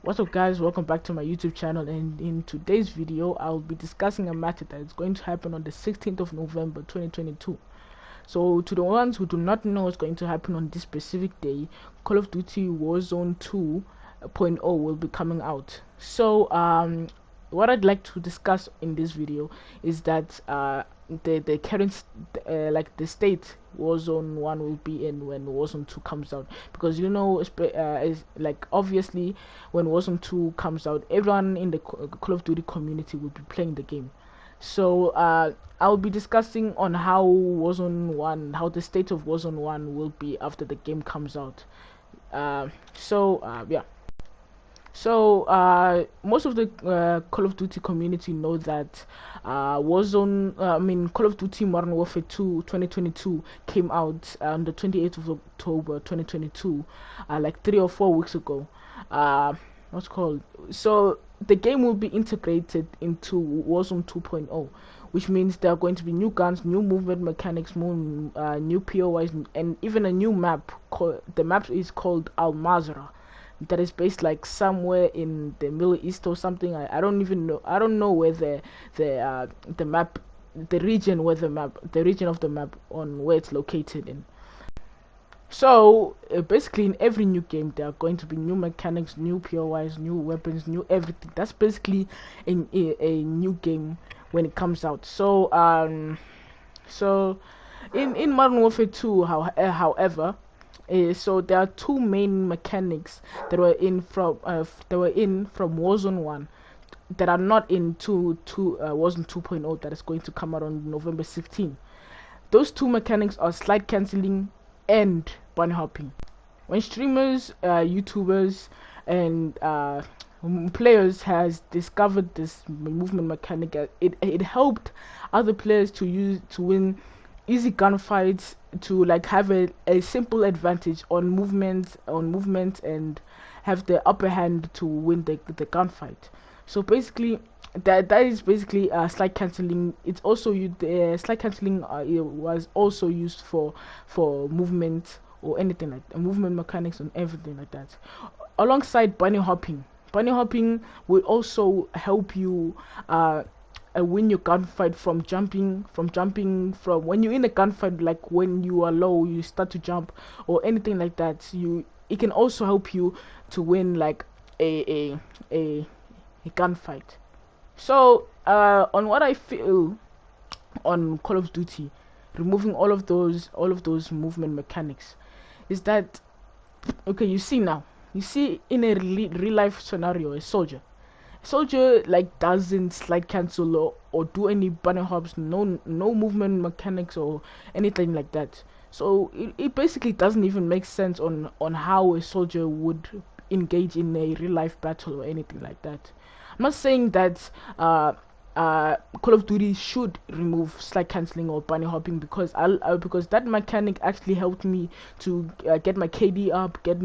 What's up guys, welcome back to my YouTube channel, and in today's video I'll be discussing a matter that is going to happen on the 16th of November 2022. So to the ones who do not know what's going to happen on this specific day, Call of Duty Warzone 2.0 will be coming out. So what I'd like to discuss in this video is that the current like the state Warzone 1 will be in when Warzone 2 comes out, because is like obviously when Warzone 2 comes out, everyone in the Call of Duty community will be playing the game. So I'll be discussing on how the state of Warzone 1 will be after the game comes out. Yeah. So most of the Call of Duty community know that Call of Duty Modern Warfare 2 2022 came out on the 28th of October 2022, like 3 or 4 weeks ago. What's called? So the game will be integrated into Warzone 2.0, which means there are going to be new guns, new movement mechanics, new POIs, and even a new map. The map is called Al Mazrah, that is based like somewhere in the Middle East or something. I don't even know. I don't know where the map, the region of the map on where it's located in. So basically in every new game there are going to be new mechanics, new POIs, new weapons, new everything. That's basically a new game when it comes out. So in Modern Warfare 2, however, so there are two main mechanics that were in from Warzone 1 that are not in Warzone 2.0, that is going to come out on November 16. Those two mechanics are slide cancelling and bunny hopping. When streamers, YouTubers, and players has discovered this movement mechanic, it helped other players to win easy gunfights, to like have a simple advantage on movement and have the upper hand to win the gunfight. So basically that is basically slide cancelling. It's also slide cancelling it was also used for movement or anything like that, movement mechanics and everything like that, alongside bunny hopping. Bunny hopping will also help you win your gunfight from jumping from when you're in a gunfight, like when you are low you start to jump or anything like that. It can also help you to win like a gunfight. So on what I feel on Call of Duty, removing all of those movement mechanics, is that okay? You see in a real life scenario, a soldier like doesn't slide cancel or do any bunny hops, no movement mechanics or anything like that. So it basically doesn't even make sense on how a soldier would engage in a real life battle or anything like that. I'm not saying that Call of Duty should remove slide cancelling or bunny hopping, because that mechanic actually helped me to get my KD up, get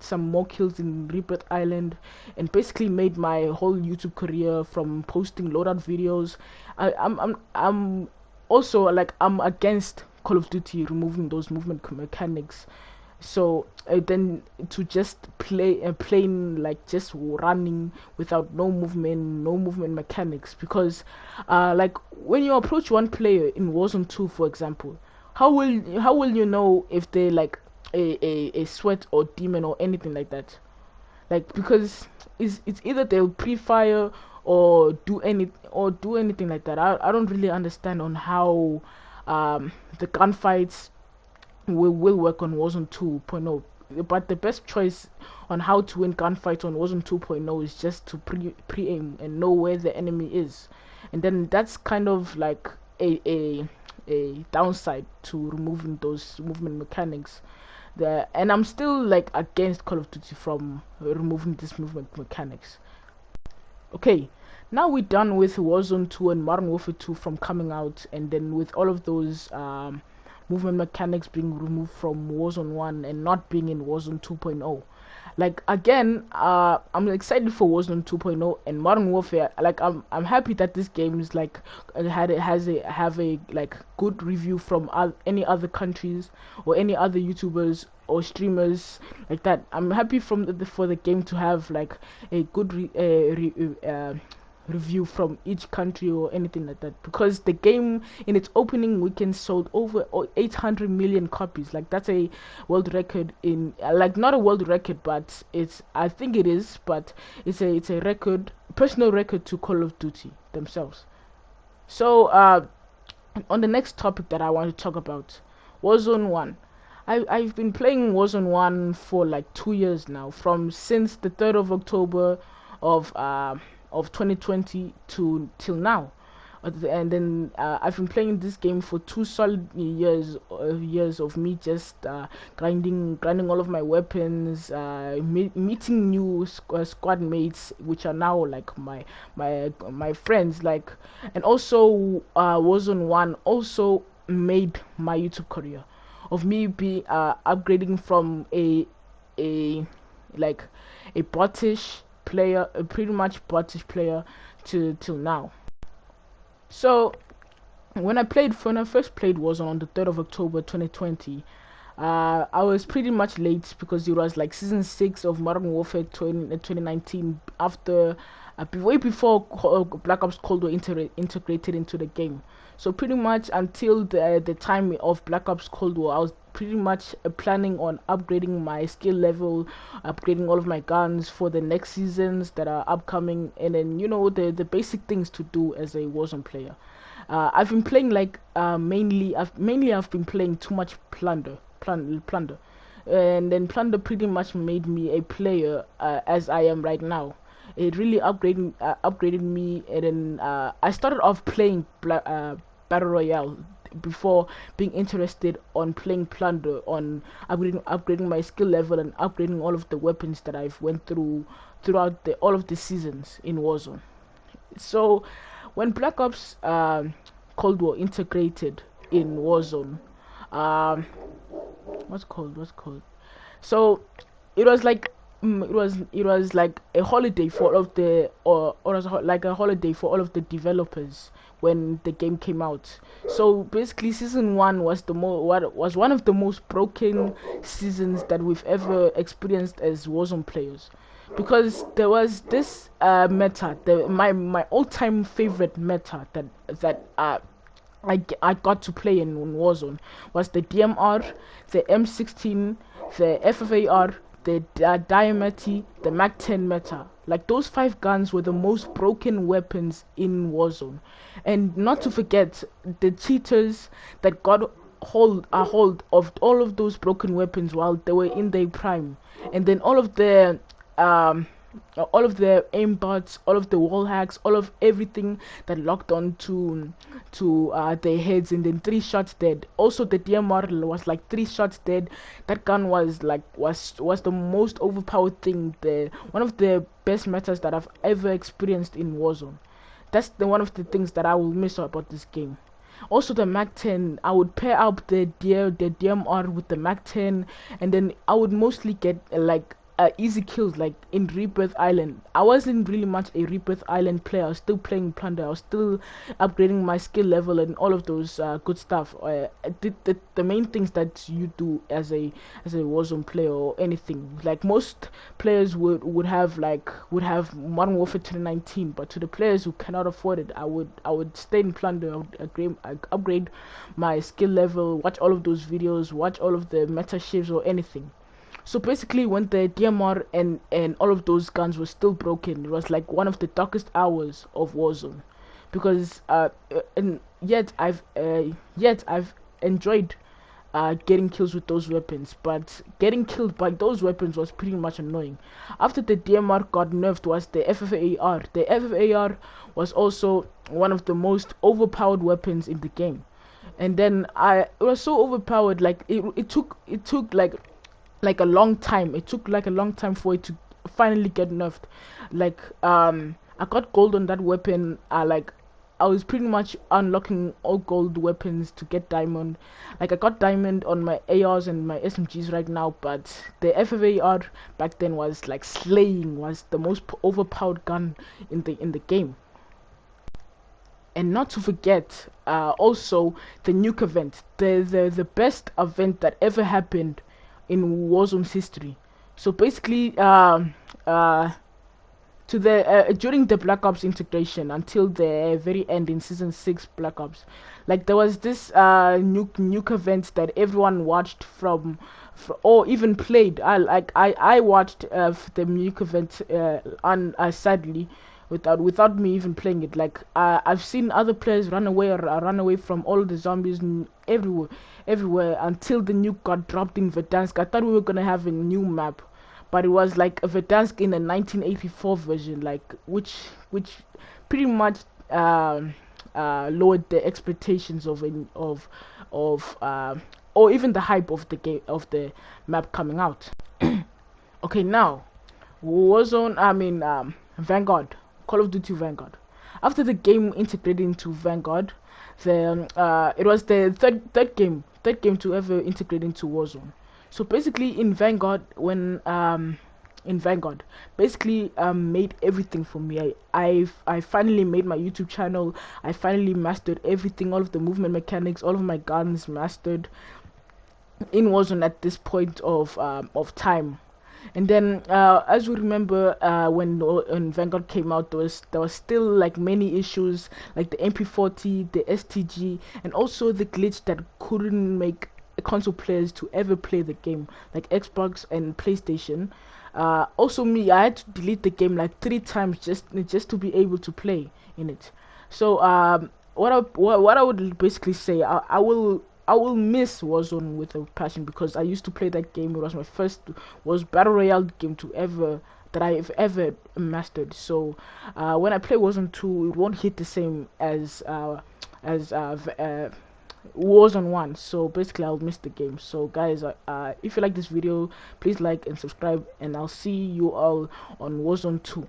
some more kills in Rebirth Island, and basically made my whole YouTube career from posting loadout videos. I'm also like, I'm against Call of Duty removing those movement mechanics. So then to just plain like just running without no movement mechanics, because like when you approach one player in Warzone 2, for example, how will you know if they like a sweat or demon or anything like that? Like, because it's either they'll pre-fire or do anything like that. I don't really understand on how the gunfights will work on Warzone 2.0. But the best choice on how to win gunfights on Warzone 2.0 is just to pre-aim and know where the enemy is, and then that's kind of like a downside to removing those movement mechanics. And I'm still like against Call of Duty from removing these movement mechanics. Okay, now we're done with Warzone 2 and Modern Warfare 2 from coming out, and then with all of those movement mechanics being removed from Warzone 1 and not being in Warzone 2.0. Like again, I'm excited for Warzone 2.0 and Modern Warfare. Like I'm happy that this game is like have a like good review from any other countries or any other YouTubers or streamers like that. I'm happy for the game to have like a good review from each country or anything like that, because the game in its opening weekend sold over 800 million copies. Like that's a world record in like not a world record, but it's I think it is, but it's a record, personal record to Call of Duty themselves. So on the next topic that I want to talk about, Warzone 1. I've been playing Warzone 1 for like 2 years now, from since the 3rd of October of uh, of 2020 to till now. And then I've been playing this game for 2 solid years of me just grinding all of my weapons, meeting new squad mates, which are now like my friends. Like, and also Warzone 1 also made my YouTube career of me be upgrading from a like a botish player, a pretty much botish player, to till now. So when I first played was on the 3rd of October 2020. I was pretty much late because it was like season 6 of Modern Warfare 2019, after way before Black Ops Cold War integrated into the game. So pretty much until the time of Black Ops Cold War, I was pretty much planning on upgrading my skill level, upgrading all of my guns for the next seasons that are upcoming, and then the basic things to do as a Warzone player. I've been playing like I've been playing too much plunder, and then plunder pretty much made me a player as I am right now. It really upgraded me, and then I started off playing battle royale before being interested on playing plunder, on upgrading my skill level and upgrading all of the weapons that I've went through throughout all of the seasons in Warzone. So when Black Ops Cold War integrated in Warzone, um, what's called. So it was like it was like a holiday for all of the or as like a holiday for all of the developers when the game came out. So basically, season 1 was what was one of the most broken seasons that we've ever experienced as Warzone players, because there was this meta, my all-time favorite meta that I got to play in Warzone was the DMR, the M16, the FFAR, the Diameti, the Mac-10 meta. Like those 5 guns were the most broken weapons in Warzone, and not to forget the cheaters that got hold of all of those broken weapons while they were in their prime, and then um all of the aimbots, all of the wall hacks, all of everything that locked on to their heads, and then 3 shots dead. Also, the DMR was like 3 shots dead. That gun was like was the most overpowered thing. The one of the best metas that I've ever experienced in Warzone. That's the one of the things that I will miss about this game. Also, the Mac-10, I would pair up the DMR with the Mac-10, and then I would mostly get like easy kills, like in Rebirth Island. I wasn't really much a Rebirth Island player. I was still playing plunder. I was still upgrading my skill level and all of those good stuff. I did the main things that you do as a Warzone player or anything. Like most players would have Modern Warfare 2019, but to the players who cannot afford it, I would stay in plunder. I upgrade my skill level, watch all of those videos, watch all of the meta shifts or anything. So basically, when the DMR and all of those guns were still broken, it was like one of the darkest hours of Warzone, because and yet I've enjoyed getting kills with those weapons, but getting killed by those weapons was pretty much annoying. After the DMR got nerfed was the FFAR. The FFAR was also one of the most overpowered weapons in the game, and then it was so overpowered, like it took like a long time. It took like a long time for it to finally get nerfed. Like I got gold on that weapon like I was pretty much unlocking all gold weapons to get diamond. Like I got diamond on my ARs and my SMGs right now, but the FFAR back then was like slaying, was the most overpowered gun in the game. And not to forget, also the nuke event, the best event that ever happened in Warzone's history. So basically, to the during the Black Ops integration until the very end in season 6 Black Ops, like there was this nuke event that everyone watched or even played. I watched the nuke event sadly without me even playing it. Like I've seen other players run away from all the zombies and everywhere until the nuke got dropped in Verdansk. I thought we were gonna have a new map, but it was like a Verdansk in a 1984 version, like which pretty much lowered the expectations or even the hype of the game, of the map coming out. Okay, now Warzone, Vanguard, Call of Duty Vanguard. After the game integrated into Vanguard, then it was the third game to ever integrate into Warzone. So basically, in Vanguard, basically made everything for me. I finally made my YouTube channel. I finally mastered everything, all of the movement mechanics, all of my guns mastered in Warzone at this point of time. And then, as we remember, when Vanguard came out, there was still like many issues, like the MP40, the STG, and also the glitch that couldn't make console players to ever play the game, like Xbox and PlayStation. Also, I had to delete the game like 3 times just to be able to play in it. So, what I would basically say, I will miss Warzone with a passion, because I used to play that game. It was my was battle royale game that I've ever mastered. So when I play Warzone 2, it won't hit the same as Warzone 1. So basically, I'll miss the game. So guys, if you like this video, please like and subscribe, and I'll see you all on Warzone 2.